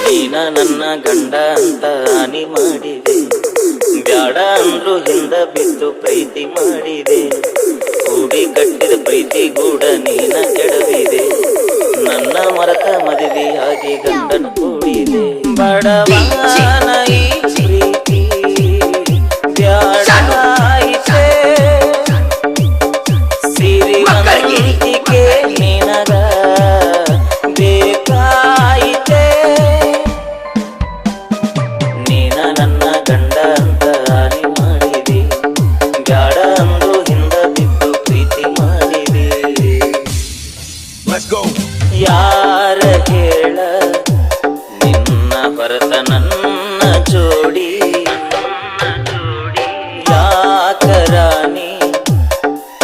ನೀನ ನನ್ನ ಗಂಡ ಅಂತ ಹಾನಿ ಮಾಡಿದೆ, ಬ್ಯಾಡ ಅಂದ್ರು ಹಿಂದ ಬಿದ್ದು ಪ್ರೀತಿ ಮಾಡಿದೆ. ಕೂಡಿ ಕಟ್ಟಿದ ಪ್ರೀತಿ ಗೂಡ ನೀನ ಕೆಡವಿದೆ, ನನ್ನ ಮರತ ಮದುವೆಯಾಗಿ ಗಂಡನ ಕೂಡಿದೆ. ಬಡವನ ಈ ಪ್ರೀತಿ ಬ್ಯಾಡಾಯಿತೆ, ಸಿರಿವಂತಿಕೆ ನಿನಗ ಬೇಕಾಯಿತೆ. ನೀನ ನನ್ನ ಗಂಡ ಅಂತ ಹಾನಿ ಮಾಡಿದೆ, ಬ್ಯಾಡ ಅಂದು ಹಿಂದ ಬಿದ್ದು ಪ್ರೀತಿ ಮಾಡಿದೆ. ಯಾರ ಹೇಳ ನಿನ್ನ ಹೊರತ ನನ್ನ ಜೋಡಿ, ಯಾಕರಾಣಿ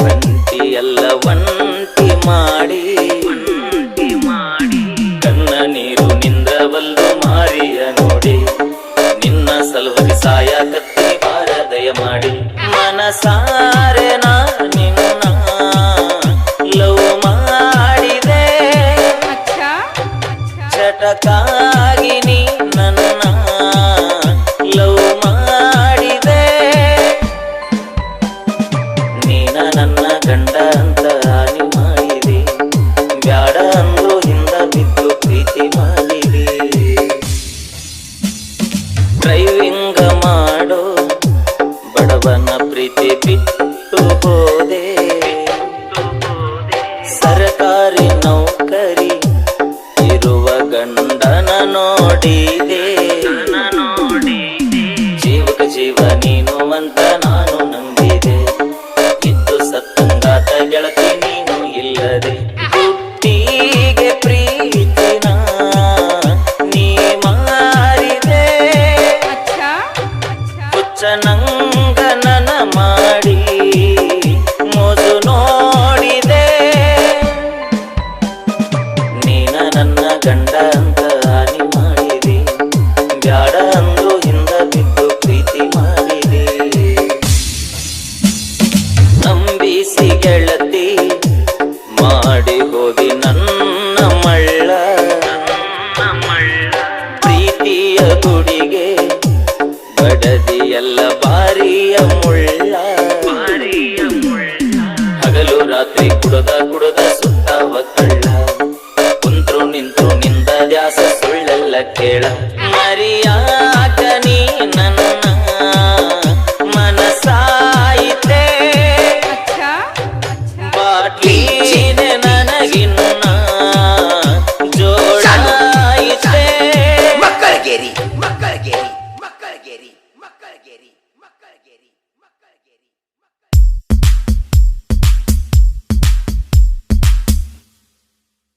ಒಂಟಿಯಲ್ಲ ಒಂಟಿ ಮಾಡಿ. ಕಣ್ಣ ನೀರು ನಿಂದ್ರವಲ್ಲು ಮಾರಿಯ ನೋಡಿ, ನಿನ್ನ ಸಲುವಾಗಿ ಸಾಯಕತ್ತಿ ಬಾರ ದಯ ಮಾಡಿ. ಮನಸಾರೆ ನಾ ನಿನ್ನ ಲವ್ ಮಾಡಿದೆ, ಚಟಕಾಗಿ ನೀ ನನ್ನ ಲವ್ ಮಾಡಿದೆ. ನೀನ ನನ್ನ ಗಂಡ ಅಂತ ಹಾನಿ ಮಾಡಿದೆ, ಬ್ಯಾಡ ಅಂದ್ರು ಹಿಂದ ಬಿದ್ದು ಪ್ರೀತಿ ಮಾಡಿದೆ. ಡ್ರೈವಿಂಗ್ ಮಾಡೋ ಬಡವನ ಪ್ರೀತಿ ಬಿಟ್ಟು ಹೋದೆ, ಸರ್ಕಾರಿ ನೌಕರಿ ಇರುವ ಗಂಡನ ನೋಡಿದೆ. ಜೀವಕ ಜೀವ ನೀನು ಅಂತ ನಾನು ನಂಬಿದೆ, ಇದ್ದು ಸತ್ತಂಗಾತ ಗೆಳತಿ ನೀನು ಇಲ್ಲದೆ. ಹುಟ್ಟಿಗೆ ಪ್ರೀತಿನ ನೀ ಮಾರಿದೆ, ಹುಚ್ಚನಂಗ ನನ್ನ ಮಾಡಿ ಮೋಸು ನೋಡಿದೆ. ನೀನ ನನ್ನ ಗಂಡ ಅಂತ ಹಾನಿ ಮಾಡಿದೆ, ಬ್ಯಾಡ ಅಂದು ಹಿಂದ ಬಿದ್ದು ಪ್ರೀತಿ ಮಾಡಿದೆ. ನಂಬಿಸಿ ಗೆಳತಿ ಮಾಡಿ ಹೋದಿ ನನ್ನ ಮಳ್ಳ, ಪ್ರೀತಿಯ ಗುಡಿಗೆ ಬಡದಿ ಎಲ್ಲ ಬಾರಿಯ ಮುಳ್ಳ. ಹಗಲು ರಾತ್ರಿ ಕುಡದ ಕುಡದ ಸುತ್ತವ ಕಳ್ಳ, ಕುಂತ್ರು ನಿಂತ್ರು ನಿಂದ ದ್ಯಾಸ ಸುಳ್ಳೆಲ್ಲ ಕೇಳ. ಮರಿಯಾಕ ನೀ ನನ್ನ ಮನಸಾಯಿತೆ, ಬಾಟ್ಲೀನೆ ನನಗಿನ್ನ ಜೋಡಾಯಿತೆ. ಮಕ್ಕಳಗೇರಿ ಮಕ್ಕಳಗೇರಿ ಮಕ್ಕಳಗೇರಿ ಮಕ್ಕಳಗೇರಿ ಮಕ್ಕಳಗೇರಿ ಮಕ್ಕಳಗೇರಿ.